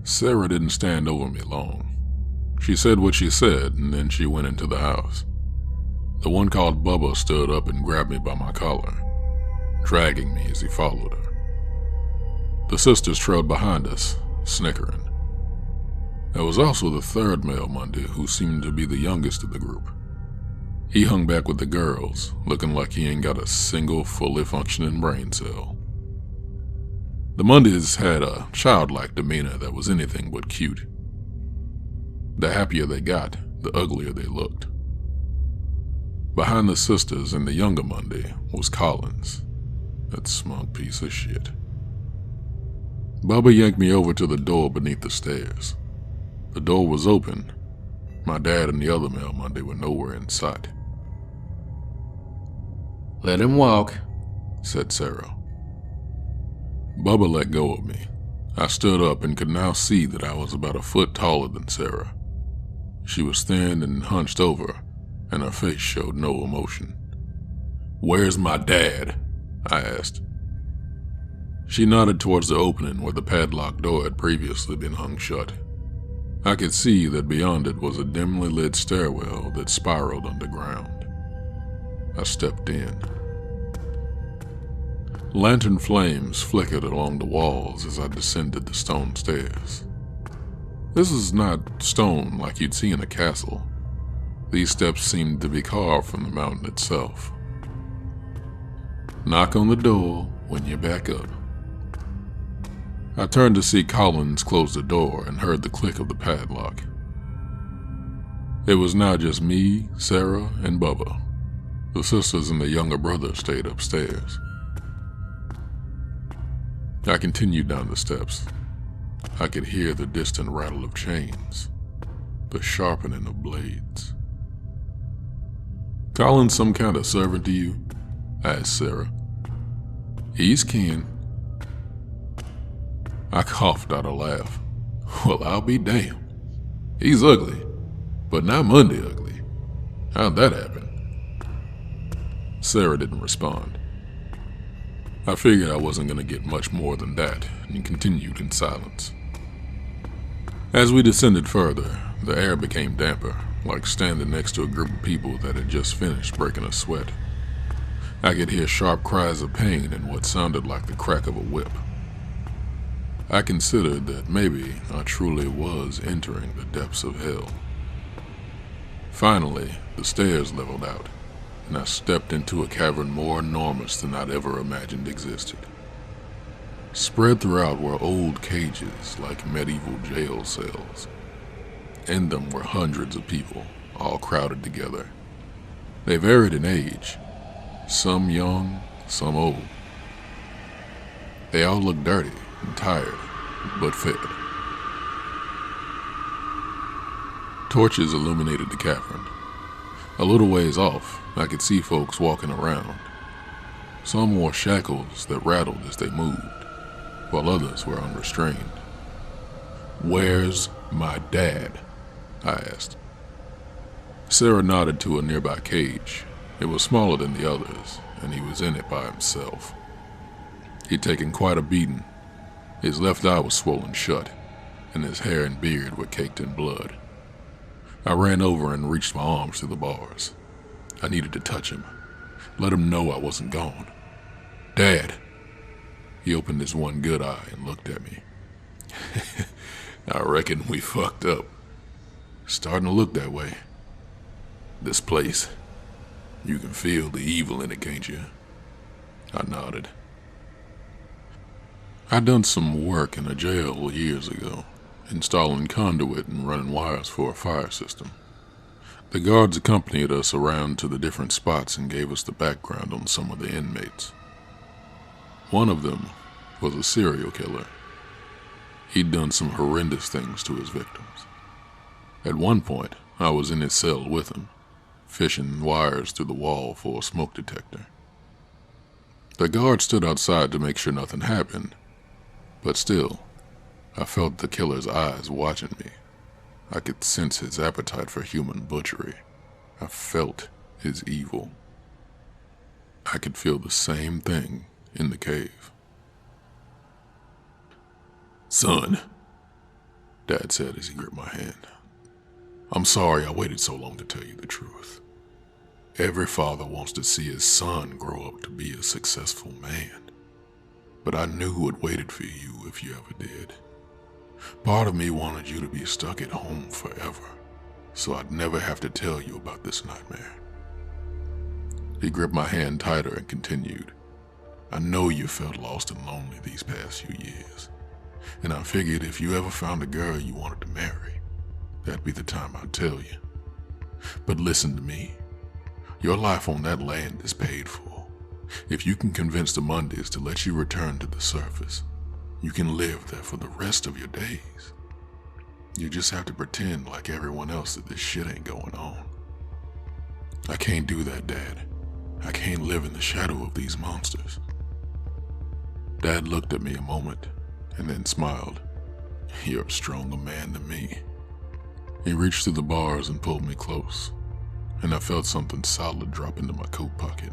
Sarah didn't stand over me long. She said what she said, and then she went into the house. The one called Bubba stood up and grabbed me by my collar, dragging me as he followed her. The sisters trailed behind us, snickering. There was also the third male Monday, who seemed to be the youngest of the group. He hung back with the girls, looking like he ain't got a single fully functioning brain cell. The Mondays had a childlike demeanor that was anything but cute. The happier they got, the uglier they looked. Behind the sisters and the younger Monday was Collins, that smug piece of shit. Bubba yanked me over to the door beneath the stairs. The door was open. My dad and the other male Monday were nowhere in sight. "Let him walk," said Sarah. Bubba let go of me. I stood up and could now see that I was about a foot taller than Sarah. She was thin and hunched over, and her face showed no emotion. "Where's my dad?" I asked. She nodded towards the opening where the padlocked door had previously been hung shut. I could see that beyond it was a dimly lit stairwell that spiraled underground. I stepped in. Lantern flames flickered along the walls as I descended the stone stairs. This is not stone like you'd see in a castle. These steps seemed to be carved from the mountain itself. "Knock on the door when you're back up." I turned to see Collins close the door and heard the click of the padlock. It was now just me, Sarah, and Bubba. The sisters and the younger brother stayed upstairs. I continued down the steps. I could hear the distant rattle of chains, the sharpening of blades. "Collins some kind of servant to you?" asked Sarah. "He's kin." I coughed out a laugh. "Well, I'll be damned. He's ugly, but not Monday ugly. How'd that happen?" Sarah didn't respond. I figured I wasn't going to get much more than that and continued in silence. As we descended further, the air became damper, like standing next to a group of people that had just finished breaking a sweat. I could hear sharp cries of pain and what sounded like the crack of a whip. I considered that maybe I truly was entering the depths of hell. Finally, the stairs leveled out, and I stepped into a cavern more enormous than I'd ever imagined existed. Spread throughout were old cages like medieval jail cells. In them were hundreds of people, all crowded together. They varied in age, some young, some old. They all looked dirty and tired, but fed. Torches illuminated the cavern. A little ways off, I could see folks walking around. Some wore shackles that rattled as they moved, while others were unrestrained. "Where's my dad?" I asked. Sarah nodded to a nearby cage. It was smaller than the others, and he was in it by himself. He'd taken quite a beating. His left eye was swollen shut, and his hair and beard were caked in blood. I ran over and reached my arms through the bars. I needed to touch him, let him know I wasn't gone. "Dad!" He opened his one good eye and looked at me. "I reckon we fucked up. Starting to look that way. This place, you can feel the evil in it, can't you?" I nodded. I'd done some work in a jail years ago, installing conduit and running wires for a fire system. The guards accompanied us around to the different spots and gave us the background on some of the inmates. One of them was a serial killer. He'd done some horrendous things to his victims. At one point, I was in his cell with him, fishing wires through the wall for a smoke detector. The guard stood outside to make sure nothing happened, but still, I felt the killer's eyes watching me. I could sense his appetite for human butchery. I felt his evil. I could feel the same thing in the cave. "Son, Dad said as he gripped my hand. I'm sorry I waited so long to tell you the truth. Every father wants to see his son grow up to be a successful man. But I knew it waited for you if you ever did. Part of me wanted you to be stuck at home forever, so I'd never have to tell you about this nightmare. He gripped my hand tighter and continued. I know you felt lost and lonely these past few years, and I figured if you ever found a girl you wanted to marry, that'd be the time I'd tell you. But listen to me. Your life on that land is paid for. If you can convince the Mondays to let you return to the surface, you can live there for the rest of your days. You just have to pretend like everyone else that this shit ain't going on. I can't do that, Dad. I can't live in the shadow of these monsters. Dad looked at me a moment and then smiled. You're a stronger man than me. He reached through the bars and pulled me close, and I felt something solid drop into my coat pocket.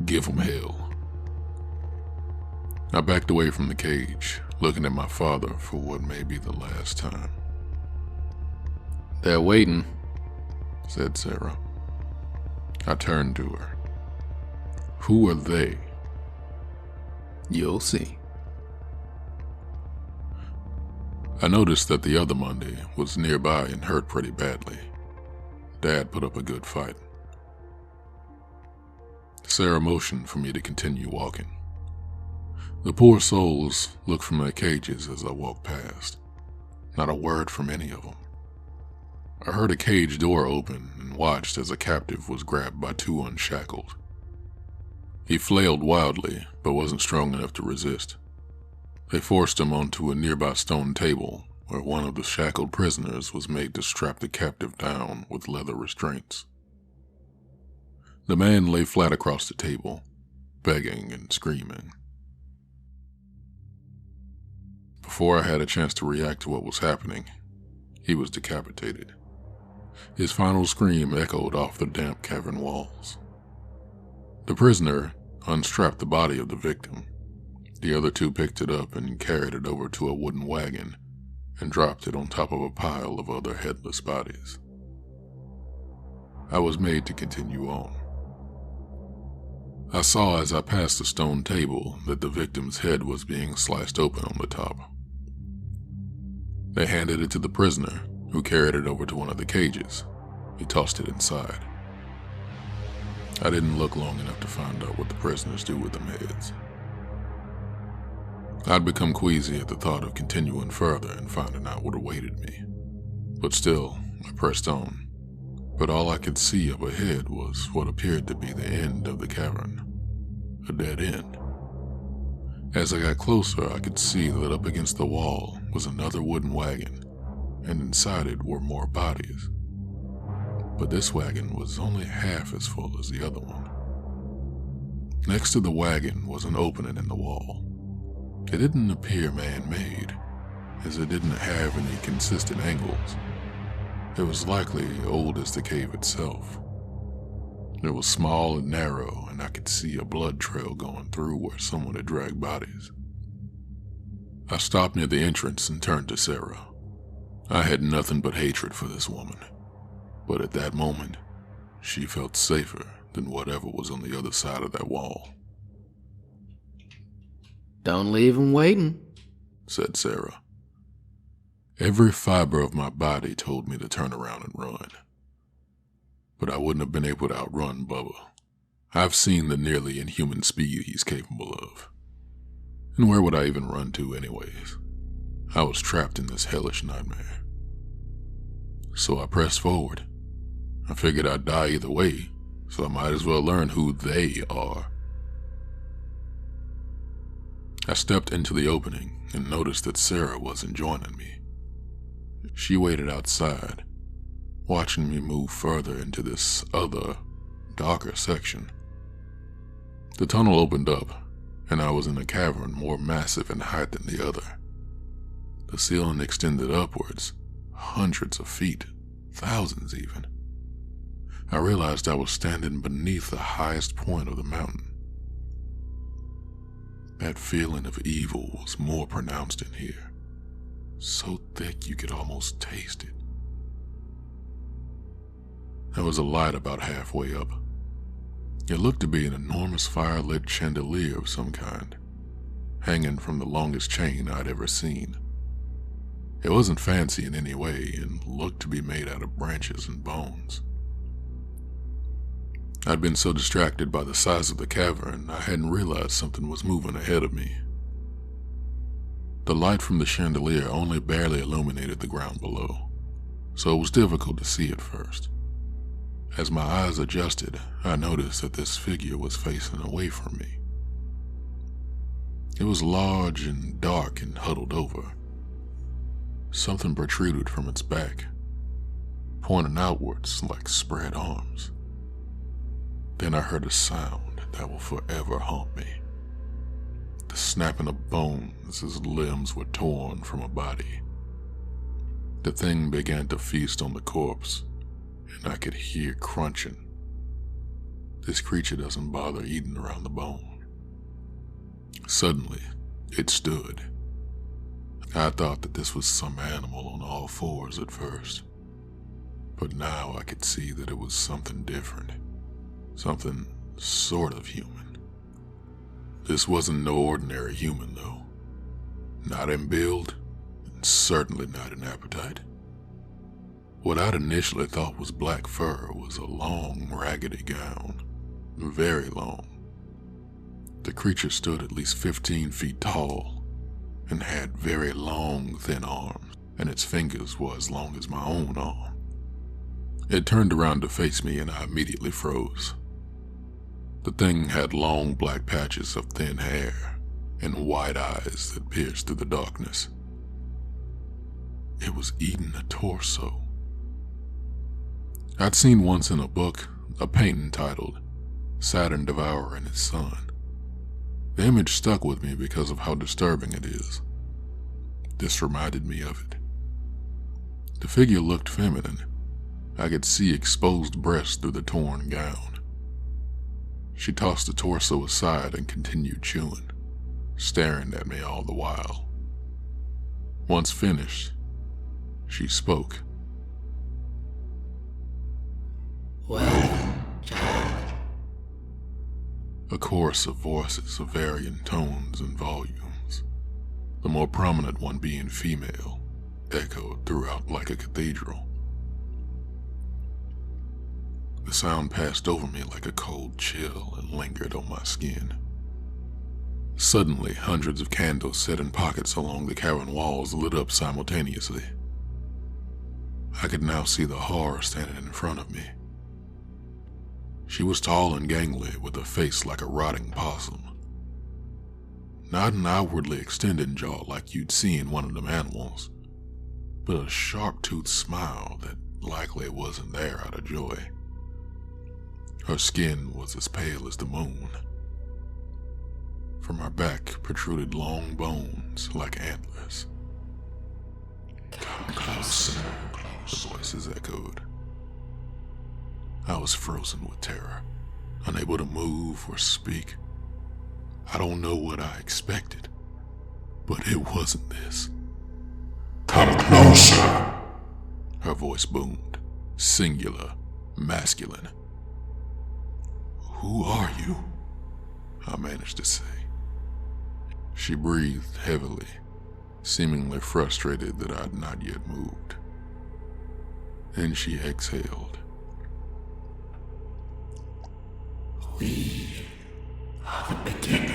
Give him hell. I backed away from the cage, looking at my father for what may be the last time. They're waiting, said Sarah. I turned to her. Who are they? You'll see. I noticed that the other Monday was nearby and hurt pretty badly. Dad put up a good fight. Sarah motioned for me to continue walking. The poor souls looked from their cages as I walked past. Not a word from any of them. I heard a cage door open and watched as a captive was grabbed by two unshackled. He flailed wildly, but wasn't strong enough to resist. They forced him onto a nearby stone table, where one of the shackled prisoners was made to strap the captive down with leather restraints. The man lay flat across the table, begging and screaming. Before I had a chance to react to what was happening, he was decapitated. His final scream echoed off the damp cavern walls. The prisoner unstrapped the body of the victim. The other two picked it up and carried it over to a wooden wagon and dropped it on top of a pile of other headless bodies. I was made to continue on. I saw as I passed the stone table that the victim's head was being sliced open on the top. They handed it to the prisoner, who carried it over to one of the cages. He tossed it inside. I didn't look long enough to find out what the prisoners do with them heads. I'd become queasy at the thought of continuing further and finding out what awaited me. But still, I pressed on. But all I could see up ahead was what appeared to be the end of the cavern. A dead end. As I got closer, I could see that up against the wall was another wooden wagon, and inside it were more bodies. But this wagon was only half as full as the other one. Next to the wagon was an opening in the wall. It didn't appear man-made, as it didn't have any consistent angles. It was likely old as the cave itself. It was small and narrow, and I could see a blood trail going through where someone had dragged bodies. I stopped near the entrance and turned to Sarah. I had nothing but hatred for this woman, but at that moment, she felt safer than whatever was on the other side of that wall. Don't leave him waiting, said Sarah. Every fiber of my body told me to turn around and run. But I wouldn't have been able to outrun Bubba. I've seen the nearly inhuman speed he's capable of. And where would I even run to anyways? I was trapped in this hellish nightmare. So I pressed forward. I figured I'd die either way, so I might as well learn who they are. I stepped into the opening and noticed that Sarah wasn't joining me. She waited outside, watching me move further into this other, darker section. The tunnel opened up, and I was in a cavern more massive in height than the other. The ceiling extended upwards, hundreds of feet, thousands even. I realized I was standing beneath the highest point of the mountain. That feeling of evil was more pronounced in here, so thick you could almost taste it. There was a light about halfway up. It looked to be an enormous fire-lit chandelier of some kind, hanging from the longest chain I'd ever seen. It wasn't fancy in any way and looked to be made out of branches and bones. I'd been so distracted by the size of the cavern, I hadn't realized something was moving ahead of me. The light from the chandelier only barely illuminated the ground below, so it was difficult to see at first. As my eyes adjusted, I noticed that this figure was facing away from me. It was large and dark and huddled over. Something protruded from its back, pointing outwards like spread arms. Then I heard a sound that will forever haunt me. The snapping of bones as limbs were torn from a body. The thing began to feast on the corpse, and I could hear crunching. This creature doesn't bother eating around the bone. Suddenly, it stood. I thought that this was some animal on all fours at first, but now I could see that it was something different, something sort of human. This wasn't no ordinary human, though. Not in build, and certainly not in appetite. What I'd initially thought was black fur was a long, raggedy gown, very long. The creature stood at least 15 feet tall, and had very long, thin arms, and its fingers were as long as my own arm. It turned around to face me, and I immediately froze. The thing had long black patches of thin hair and wide eyes that pierced through the darkness. It was eating a torso. I'd seen once in a book a painting titled Saturn Devouring His Son. The image stuck with me because of how disturbing it is. This reminded me of it. The figure looked feminine. I could see exposed breasts through the torn gown. She tossed the torso aside and continued chewing, staring at me all the while. Once finished, she spoke. Well, child. A chorus of voices of varying tones and volumes, the more prominent one being female, echoed throughout like a cathedral. The sound passed over me like a cold chill and lingered on my skin. Suddenly, hundreds of candles set in pockets along the cavern walls lit up simultaneously. I could now see the horror standing in front of me. She was tall and gangly with a face like a rotting possum. Not an outwardly extended jaw like you'd see in one of them animals, but a sharp-toothed smile that likely wasn't there out of joy. Her skin was as pale as the moon. From her back protruded long bones like antlers. "Come closer," the voices echoed. I was frozen with terror, unable to move or speak. I don't know what I expected, but it wasn't this. "Come closer," her voice boomed, singular, masculine. "Who are you?" I managed to say. She breathed heavily, seemingly frustrated that I'd not yet moved. Then she exhaled. "We are the beginning."